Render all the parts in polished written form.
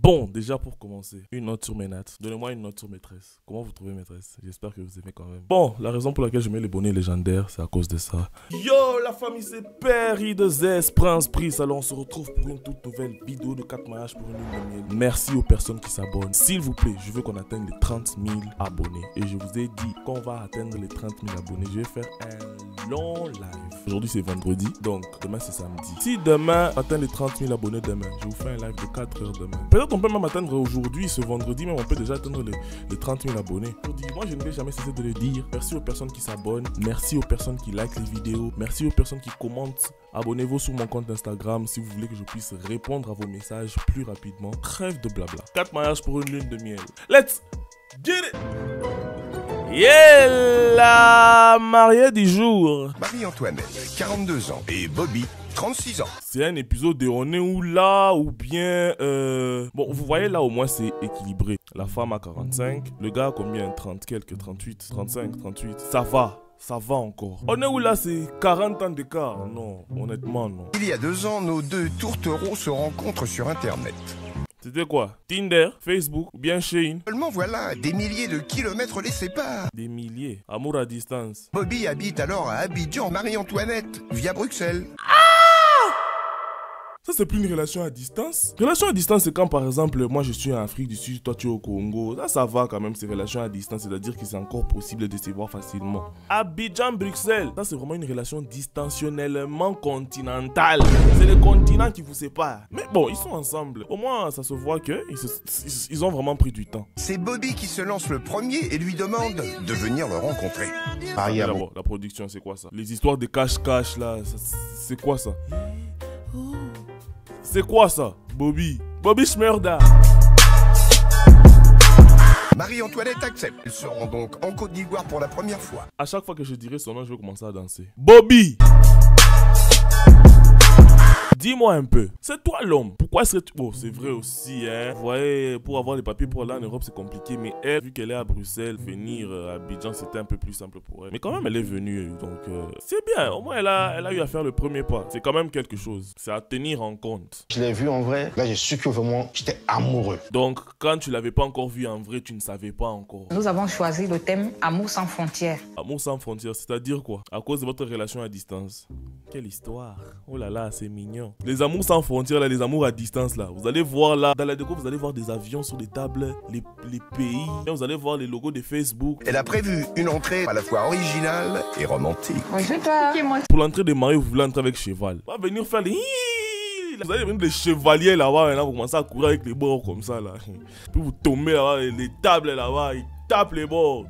Bon, déjà pour commencer, une note sur mes nattes. Donnez-moi une note sur maîtresse. Comment vous trouvez maîtresse? J'espère que vous aimez quand même. Bon, la raison pour laquelle je mets les bonnets légendaires, c'est à cause de ça. Yo, la famille, c'est Perry de Zest, Prince Pris. Alors on se retrouve pour une toute nouvelle vidéo de 4 mariages pour une lune de miel. Merci aux personnes qui s'abonnent. S'il vous plaît, je veux qu'on atteigne les 30 000 abonnés. Et je vous ai dit qu'on va atteindre les 30 000 abonnés. Je vais faire un long live. Aujourd'hui, c'est vendredi, donc demain, c'est samedi. Si demain, on atteint les 30 000 abonnés demain, je vous fais un live de 4 heures demain. Peut-être on peut même atteindre aujourd'hui, ce vendredi, même on peut déjà atteindre les 30 000 abonnés. Moi, je ne vais jamais cesser de le dire. Merci aux personnes qui s'abonnent. Merci aux personnes qui likent les vidéos. Merci aux personnes qui commentent. Abonnez-vous sur mon compte Instagram si vous voulez que je puisse répondre à vos messages plus rapidement. Trêve de blabla. 4 mariages pour une lune de miel. Let's get it! Yeah, la mariée du jour. Marie-Antoinette, 42 ans, et Bobby, 36 ans. C'est un épisode de on est où là ou bien... Bon, vous voyez là au moins c'est équilibré. La femme a 45, le gars a combien? 30 quelques, 38, 35, 38. Ça va encore. On est où là, c'est 40 ans d'écart? Non, honnêtement non. Il y a 2 ans, nos deux tourtereaux se rencontrent sur Internet. C'était quoi? Tinder, Facebook ou bien Shein? Seulement voilà, des milliers de kilomètres les séparent. Des milliers. Amour à distance. Bobby habite alors à Abidjan, Marie-Antoinette, via Bruxelles. Ça, c'est plus une relation à distance. Relation à distance, c'est quand, par exemple, moi, je suis en Afrique du Sud, toi, tu es au Congo. Ça va quand même, ces relations à distance. C'est-à-dire que c'est encore possible de se voir facilement. Abidjan, Bruxelles. Ça, c'est vraiment une relation distentionnellement continentale. C'est le continent qui vous sépare. Mais bon, ils sont ensemble. Au moins, ça se voit qu'ils ont vraiment pris du temps. C'est Bobby qui se lance le premier et lui demande de venir le rencontrer. D'abord, la production, c'est quoi ça? Les histoires de cache-cache, là, c'est quoi ça? C'est quoi ça? Bobby Schmerda. Marie-Antoinette accepte. Ils se rendent donc en Côte d'Ivoire pour la première fois. À chaque fois que je dirai son nom, je vais commencer à danser. Bobby! Dis-moi un peu, c'est toi l'homme. Pourquoi est-ce que tu... Bon, c'est vrai aussi, hein. Vous voyez, pour avoir les papiers pour aller en Europe, c'est compliqué. Mais elle, vu qu'elle est à Bruxelles, venir à Abidjan, c'était un peu plus simple pour elle. Mais quand même, elle est venue, donc c'est bien. Au moins, elle a eu à faire le premier pas. C'est quand même quelque chose. C'est à tenir en compte. Je l'ai vu en vrai. Là, j'ai su que vraiment, j'étais amoureux. Donc, quand tu l'avais pas encore vu en vrai, tu ne savais pas encore. Nous avons choisi le thème Amour sans frontières. Amour sans frontières, c'est-à-dire quoi? À cause de votre relation à distance. Quelle histoire. Oh là là, c'est mignon. Les amours sans frontières, là, les amours à distance, là. Vous allez voir là, dans la déco, vous allez voir des avions sur les tables, les pays. Et vous allez voir les logos de Facebook. Elle a prévu une entrée à la fois originale et romantique. Bonjour toi. Pour l'entrée des mariés, vous voulez entrer avec cheval. On va venir faire les... Vous allez venir des chevaliers là-bas, et là, vous commencez à courir avec les bords comme ça, là. Puis vous tombez là-bas, les tables là-bas, ils tapent les bords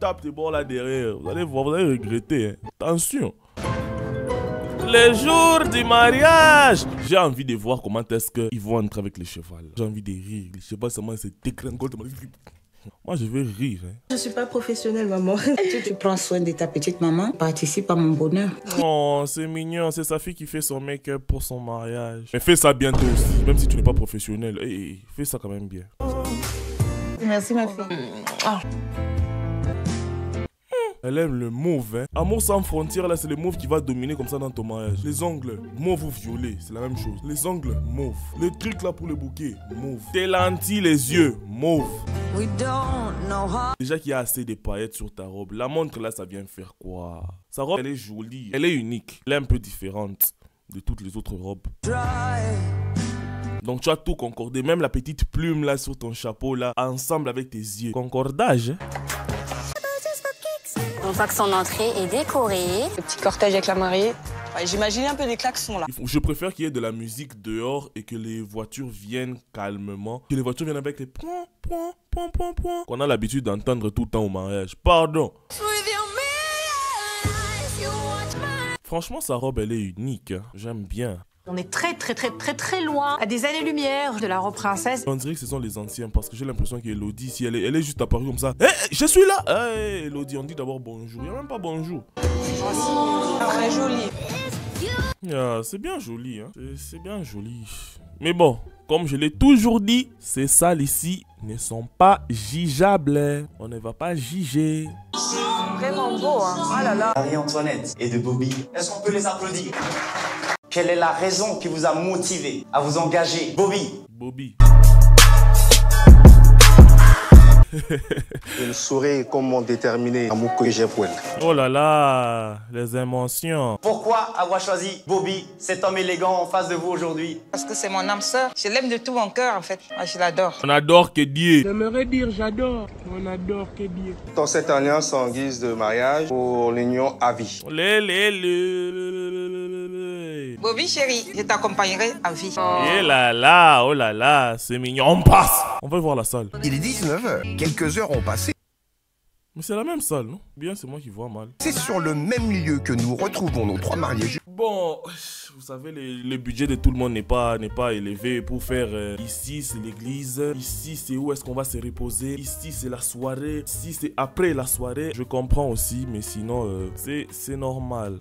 là derrière. Vous allez voir, vous allez regretter, hein. Attention. Les jours du mariage. J'ai envie de voir comment est-ce qu'ils vont entrer avec les chevals. J'ai envie de rire. Les chevals, seulement, c'est dégringolent. Moi, je vais rire. Hein. Je suis pas professionnelle, maman. Tu prends soin de ta petite maman, participe à mon bonheur. Oh, c'est mignon. C'est sa fille qui fait son make-up pour son mariage. Mais fais ça bientôt aussi, même si tu n'es pas professionnel. Hey, fais ça quand même bien. Merci, ma fille. Elle aime le mauve, hein. Amour sans frontières, là, c'est le mauve qui va dominer comme ça dans ton mariage. Les ongles, mauve ou violet, c'est la même chose. Les ongles, mauve. Le truc là pour le bouquet, mauve. Tes lentilles, les yeux, mauve. Déjà qu'il y a assez de paillettes sur ta robe. La montre là, ça vient faire quoi? Sa robe, elle est jolie. Elle est unique. Elle est un peu différente de toutes les autres robes. Donc tu as tout concordé. Même la petite plume là sur ton chapeau là, ensemble avec tes yeux. Concordage, hein? On voit que son entrée est décorée. Le petit cortège avec la mariée. Ouais, j'imaginais un peu des klaxons là. Je préfère qu'il y ait de la musique dehors et que les voitures viennent calmement. Que les voitures viennent avec les point, point, point, point, point. Qu'on a l'habitude d'entendre tout le temps au mariage. Pardon. Franchement, sa robe, elle est unique. Hein. J'aime bien. On est très loin, à des années-lumière de la robe princesse. On dirait que ce sont les anciens parce que j'ai l'impression qu'Elodie, si elle est juste apparue comme ça. Hé, je suis là. Hé, Elodie, on dit d'abord bonjour. Il n'y a même pas bonjour. Très joli. Ah, c'est bien joli, hein. C'est bien joli. Mais bon, comme je l'ai toujours dit, ces salles ici ne sont pas jugeables. On ne va pas juger. Vraiment beau, hein. Oh là là. Marie-Antoinette et de Bobby, est-ce qu'on peut les applaudir? Quelle est la raison qui vous a motivé à vous engager, Bobby? Bobby. Je ne saurais comment déterminer l'amour que j'ai pour elle. Oh là là, les émotions. Pourquoi avoir choisi Bobby, cet homme élégant en face de vous aujourd'hui? Parce que c'est mon âme sœur. Je l'aime de tout mon cœur, en fait. Moi, je l'adore. On adore Kédié. J'aimerais dire j'adore. On adore Kédié. Dans cette alliance en guise de mariage pour l'union à vie. Bobby, chérie, je t'accompagnerai à vie. Et là là, oh là là, c'est mignon. On passe. On va voir la salle. Il est 19h. Quelques heures ont passé. Mais c'est la même salle, non? Bien, c'est moi qui vois mal. C'est sur le même lieu que nous retrouvons nos trois mariés. Bon, vous savez, le budget de tout le monde n'est pas élevé pour faire ici c'est l'église, ici c'est où est-ce qu'on va se reposer, ici c'est la soirée, ici c'est après la soirée. Je comprends aussi, mais sinon c'est normal.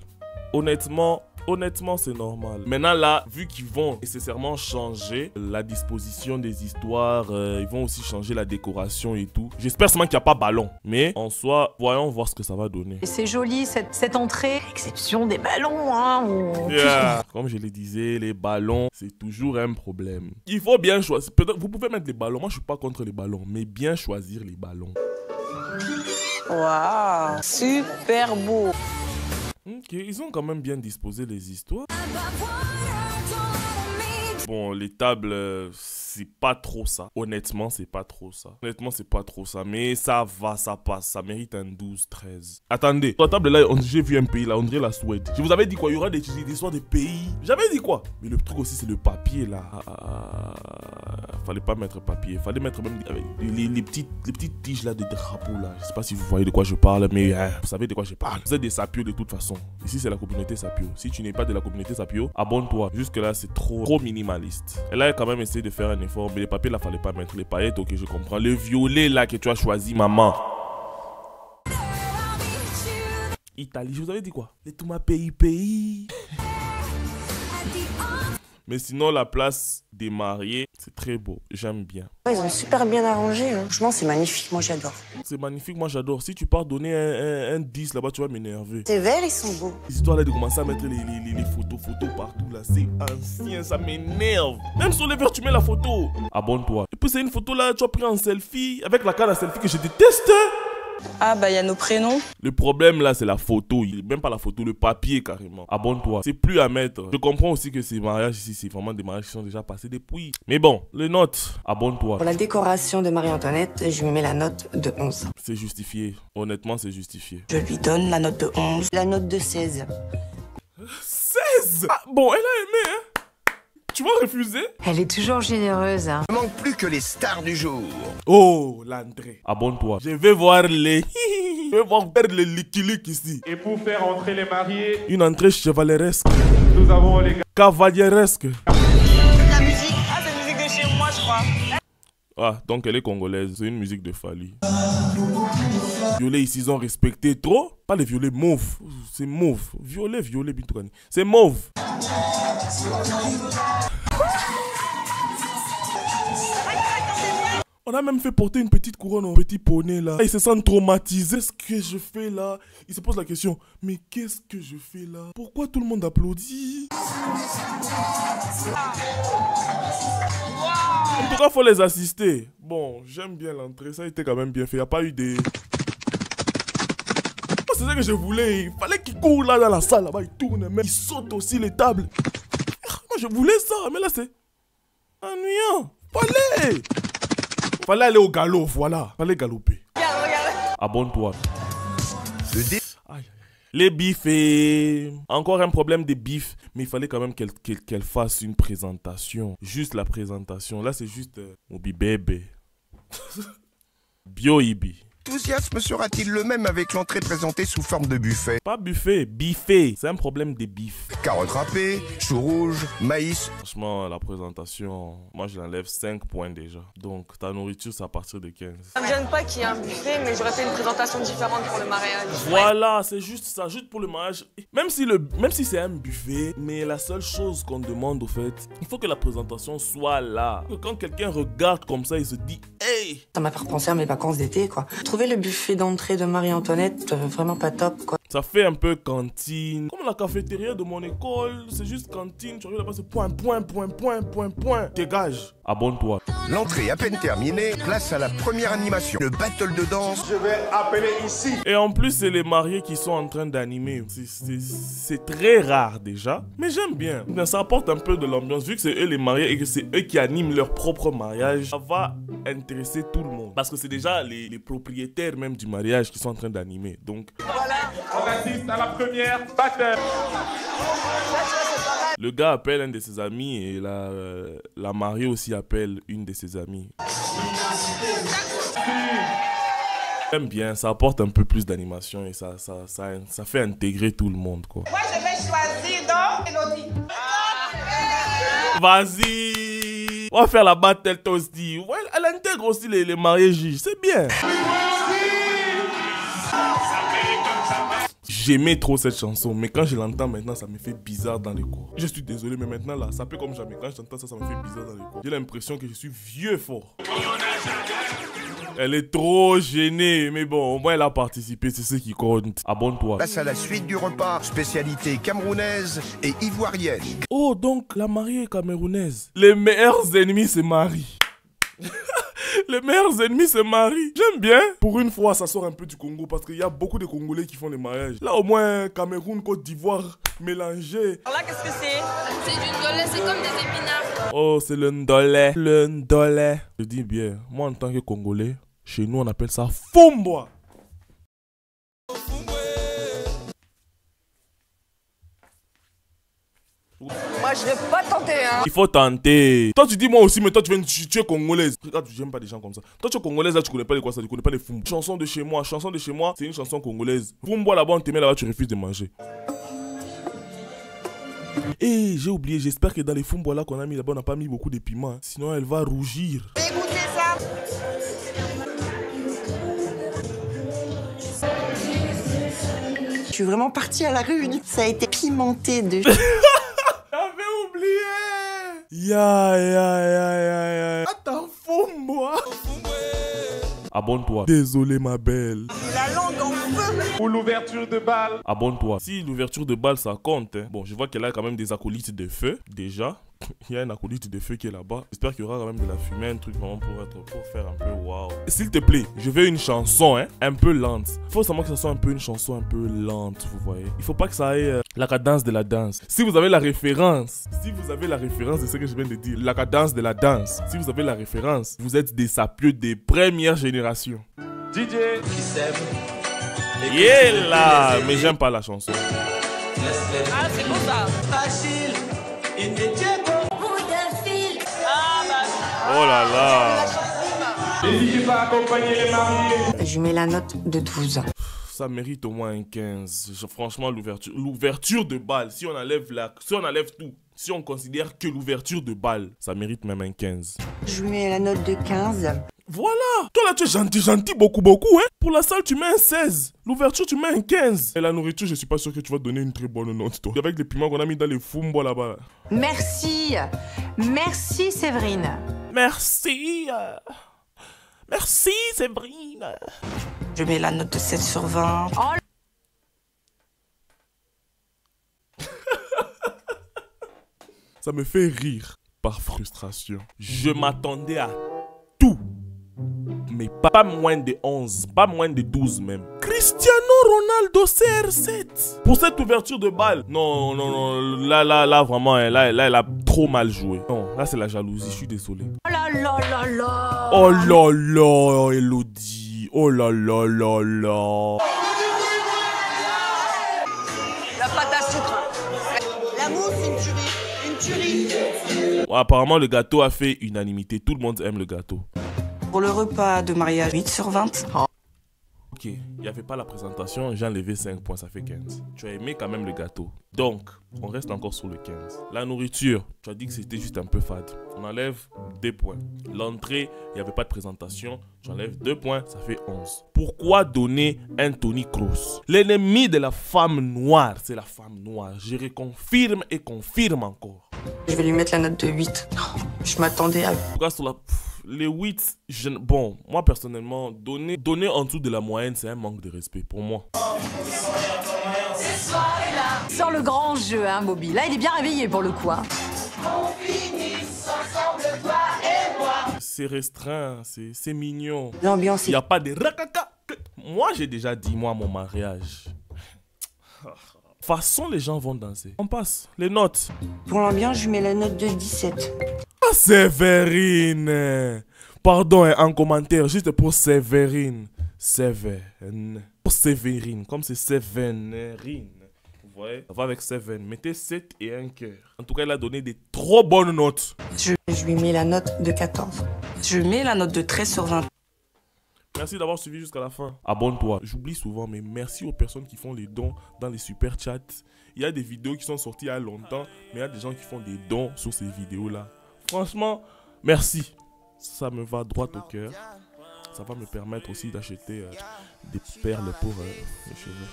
Honnêtement, c'est normal. Maintenant là, vu qu'ils vont nécessairement changer la disposition des histoires, ils vont aussi changer la décoration et tout. J'espère seulement qu'il n'y a pas ballon. Mais en soi, voyons voir ce que ça va donner. Et c'est joli cette entrée, à exception des ballons, hein. Comme je le disais, les ballons, c'est toujours un problème. Il faut bien choisir. Peut-être vous pouvez mettre les ballons. Moi, je suis pas contre les ballons, mais bien choisir les ballons. Waouh, super beau. Ok, ils ont quand même bien disposé les histoires. Bon, les tables, c'est pas trop ça. Honnêtement, c'est pas trop ça. Mais ça va, ça passe. Ça mérite un 12-13. Attendez, sur la table là, j'ai vu un pays là, on dirait la Suède. Je vous avais dit quoi? Il y aura des histoires de pays. J'avais dit quoi? Mais le truc aussi, c'est le papier là. Fallait pas mettre papier. Fallait mettre même les petites tiges là de drapeaux là. Je sais pas si vous voyez de quoi je parle, mais vous savez de quoi je parle. Vous êtes des sapios de toute façon. Ici, c'est la communauté sapio. Si tu n'es pas de la communauté sapio, abonne-toi. Jusque là, c'est trop minimaliste. Elle a quand même essayé de faire un effort, mais les papiers là, fallait pas mettre. Les paillettes, ok, je comprends. Le violet là que tu as choisi, maman. Italie, je vous avais dit quoi? Les tout ma pays. Mais sinon, la place des mariés, c'est très beau. J'aime bien. Ils ont super bien arrangé. Hein. Franchement, c'est magnifique. Moi, j'adore. C'est magnifique. Moi, j'adore. Si tu pars donner un 10 là-bas, tu vas m'énerver. Ces verres, ils sont beaux. Les histoires là de commencer à mettre les photos partout là, c'est ancien. Ça m'énerve. Même sur les verres, tu mets la photo. Abonne-toi. Et puis, c'est une photo là, tu as pris en selfie. Avec la canne à selfie que je déteste. Ah bah il y a nos prénoms. Le problème là c'est la photo, même pas la photo, le papier carrément. Abonne-toi, c'est plus à mettre. Je comprends aussi que ces mariages ici c'est vraiment des mariages qui sont déjà passés depuis. Mais bon, les notes, abonne-toi. Pour la décoration de Marie-Antoinette, je lui mets la note de 11. C'est justifié, honnêtement c'est justifié. Je lui donne la note de 11. La note de 16. 16? Ah, bon, elle a aimé hein. Tu vas refuser? Elle est toujours généreuse, hein. Il ne manque plus que les stars du jour. Oh, l'entrée. Abonne-toi. Je vais voir les... Je vais voir faire les liquiliques ici. Et pour faire entrer les mariés, une entrée chevaleresque. nous avons les gars. Cavaliéresque. La musique, ah c'est la musique de chez moi je crois. Ah, donc elle est congolaise, c'est une musique de Fali. Violet ici, ils ont respecté trop. Pas les violets mauves, c'est mauve. Violet, Bintoukani. C'est mauve. On a même fait porter une petite couronne au petit poney là. Ils se sentent traumatisés. Qu'est-ce que je fais là? Ils se posent la question, mais qu'est-ce que je fais là? Pourquoi tout le monde applaudit? En tout cas, faut les assister. Bon, j'aime bien l'entrée. Ça a été quand même bien fait. Il n'y a pas eu des... C'est ça que je voulais. Il fallait qu'ils courent là dans la salle. Là-bas, ils tournent. Mais ils sautent aussi les tables. Moi, je voulais ça. Mais là, c'est ennuyant. Fallait aller au galop. Voilà. Fallait galoper. Abonne-toi. Les bifs. Encore un problème de bif. Mais il fallait quand même qu'elle fasse une présentation. Juste la présentation. Là, c'est juste Mobi Bébé. Bio Ibi. L'enthousiasme sera-t-il le même avec l'entrée présentée sous forme de buffet? Pas buffet, biffé. C'est un problème de bif. Carottes râpées, choux rouges, maïs. Franchement, la présentation, moi je l'enlève 5 points déjà. Donc ta nourriture, c'est à partir de 15. Ça me gêne pas qu'il y ait un buffet, mais j'aurais fait une présentation différente pour le mariage. Voilà, c'est juste ça, juste pour le mariage. Même si c'est un buffet, mais la seule chose qu'on demande au fait, il faut que la présentation soit là. Que quand quelqu'un regarde comme ça, il se dit « Hey !» Ça m'a fait penser à mes vacances d'été, quoi. Trouver le buffet d'entrée de Marie-Antoinette, vraiment pas top, quoi. Ça fait un peu cantine. Comme la cafétéria de mon école, c'est juste cantine. Tu arrives là-bas, c'est point. Dégage. Abonne-toi. L'entrée à peine terminée, place à la première animation, le battle de danse. Je vais appeler ici. Et en plus, c'est les mariés qui sont en train d'animer. C'est très rare déjà, mais j'aime bien. Ça apporte un peu de l'ambiance. Vu que c'est eux les mariés et que c'est eux qui animent leur propre mariage, ça va intéresser tout le monde. Parce que c'est déjà les propriétaires même du mariage qui sont en train d'animer. Donc, Voilà, on assiste à la première battle. le gars appelle un de ses amis et la mariée aussi appelle une de ses amies. J'aime bien, ça apporte un peu plus d'animation et ça fait intégrer tout le monde, quoi. Moi, je vais choisir donc Elodie. Vas-y, on va faire la battle toasty. Ouais, elle intègre aussi les mariés juges, c'est bien. J'aimais trop cette chanson, mais quand je l'entends maintenant, ça me fait bizarre dans les cours. Je suis désolé, mais maintenant là, ça fait comme jamais. Quand j'entends ça, ça me fait bizarre dans les cours. J'ai l'impression que je suis vieux fort. Elle est trop gênée, mais bon, au moins elle a participé, c'est ce qui compte. Abonne-toi. Place à la suite du repas, spécialité camerounaise et ivoirienne. Oh, donc la mariée est camerounaise. Les meilleurs ennemis se marient. Les meilleurs ennemis se marient. J'aime bien. Pour une fois, ça sort un peu du Congo parce qu'il y a beaucoup de Congolais qui font les mariages. Là, au moins, Cameroun, Côte d'Ivoire, mélangé. Alors là, qu'est-ce que c'est? C'est du ndolé, c'est comme des épinards. Oh, c'est le ndolé. Le ndolé. Je dis bien, moi en tant que Congolais, chez nous, on appelle ça fumbwa. Moi, je vais pas tenter, hein. Il faut tenter. Toi, tu dis moi aussi, mais toi, tu es congolaise. Regarde, j'aime pas des gens comme ça. Toi, tu es congolaise, là, tu connais pas les quoi ça, tu connais pas les fumbwa. Chanson de chez moi, c'est une chanson congolaise. Fumbwa là-bas, on te met là-bas, tu refuses de manger. Et j'ai oublié, j'espère que dans les fumbwa là qu'on a mis là-bas, on n'a pas mis beaucoup de piments. Hein. Sinon, elle va rougir. Écoutez ça. Je suis vraiment partie à la rue, ça a été pimenté de... J'avais oublié. Ya. Attends, fumbwa. Abonne-toi. Désolé, ma belle. La langue en feu. Pour l'ouverture de bal. Abonne-toi. Si l'ouverture de balle, ça compte. Hein. Bon, je vois qu'elle a quand même des acolytes de feu, déjà. Il y a un acolyte de feu qui est là-bas. J'espère qu'il y aura quand même de la fumée, un truc vraiment pour faire un peu waouh. S'il te plaît, je veux une chanson, hein, un peu lente. Il faut seulement que ça soit un peu une chanson un peu lente, vous voyez. Il faut pas que ça ait la cadence de la danse. Si vous avez la référence, de ce que je viens de dire, la cadence de la danse, si vous avez la référence, vous êtes des sapieux des premières générations. DJ qui s'aime. Yeah là, mais j'aime pas la chanson. Ah, c'est bon ça. Facile, il te tient. Ah, bah. Oh là là. N'hésitez pas à accompagner les mariés. Je mets la note de 12. Ça mérite au moins un 15. Franchement, l'ouverture de balle, si on enlève tout, si on considère que l'ouverture de balle, ça mérite même un 15. Je mets la note de 15. Voilà. Toi là, tu es gentil beaucoup, hein. Pour la salle, tu mets un 16. L'ouverture, tu mets un 15. Et la nourriture, je suis pas sûr que tu vas donner une très bonne note, toi. Avec les piments qu'on a mis dans les fumbwa là-bas. Merci. Merci, Séverine. Merci. Merci, Séverine. Je mets la note de 7 sur 20. Ça me fait rire par frustration. Je m'attendais à tout. Mais pas moins de 11, pas moins de 12 même. Cristiano Ronaldo CR7. Pour cette ouverture de balle. Non, là, vraiment, elle a trop mal joué. Non, là, c'est la jalousie, je suis désolé. Oh là là là là. Oh là là, Elodie. Oh là là là là. La pâte à sucre. La mousse, une tuerie. Ouais, apparemment, le gâteau a fait unanimité. Tout le monde aime le gâteau. Pour le repas de mariage, 8 sur 20. Ok, il n'y avait pas la présentation, j'ai enlevé 5 points, ça fait 15. Tu as aimé quand même le gâteau. Donc, on reste encore sur le 15. La nourriture, tu as dit que c'était juste un peu fade. On enlève 2 points. L'entrée, il n'y avait pas de présentation. J'enlève 2 points, ça fait 11. Pourquoi donner un Tony Kroos? L'ennemi de la femme noire, c'est la femme noire. Je reconfirme et confirme encore. Je vais lui mettre la note de 8. Je m'attendais à... Pourquoi sur la... Les 8, bon, moi personnellement, donner en dessous de la moyenne, c'est un manque de respect pour moi. Sors le grand jeu, hein, Bobby. Là, il est bien réveillé pour le coup. Hein. C'est restreint, c'est mignon. L'ambiance Il n'y a pas de rakaka. Moi, j'ai déjà dit, moi, à mon mariage. De toute façon, les gens vont danser. On passe. Les notes. Pour l'ambiance, je mets la note de 17. Ah, Séverine. Pardon, hein, en commentaire, juste pour Séverine. Séverine. Pour Séverine, comme c'est Séverine. Vous voyez? Ça va avec Séverine. Mettez 7 et un cœur. En tout cas, il a donné des trop bonnes notes. Je lui mets la note de 14. Je mets la note de 13 sur 20. Merci d'avoir suivi jusqu'à la fin. Abonne-toi. J'oublie souvent, mais merci aux personnes qui font les dons dans les super chats. Il y a des vidéos qui sont sorties il y a longtemps, mais il y a des gens qui font des dons sur ces vidéos-là. Franchement, merci. Ça me va droit au cœur. Ça va me permettre aussi d'acheter des perles pour mes cheveux.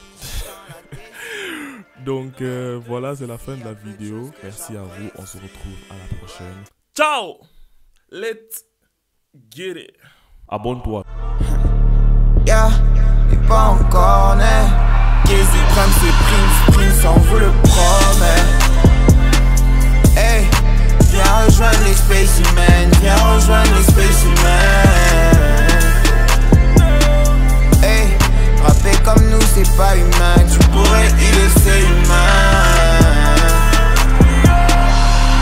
Donc voilà, c'est la fin de la vidéo. Merci à vous. On se retrouve à la prochaine. Ciao! Let's get it. Abonne-toi. Yeah, et pas encore né. Qu'est-ce prennent ses primes, on vous le promet. Hey, viens rejoindre les spécimens, viens rejoindre les spécimens. Hey, rapper comme nous c'est pas humain, tu pourrais y laisser humain.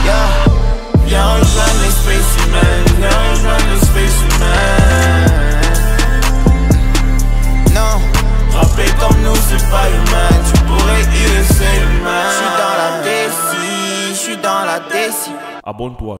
Yeah, viens rejoindre les spécimens, viens rejoindre les spécimens. Non, rapper comme nous c'est pas humain, tu pourrais y laisser humain. J'suis dans la déci, j'suis dans la déci. Abonne-toi.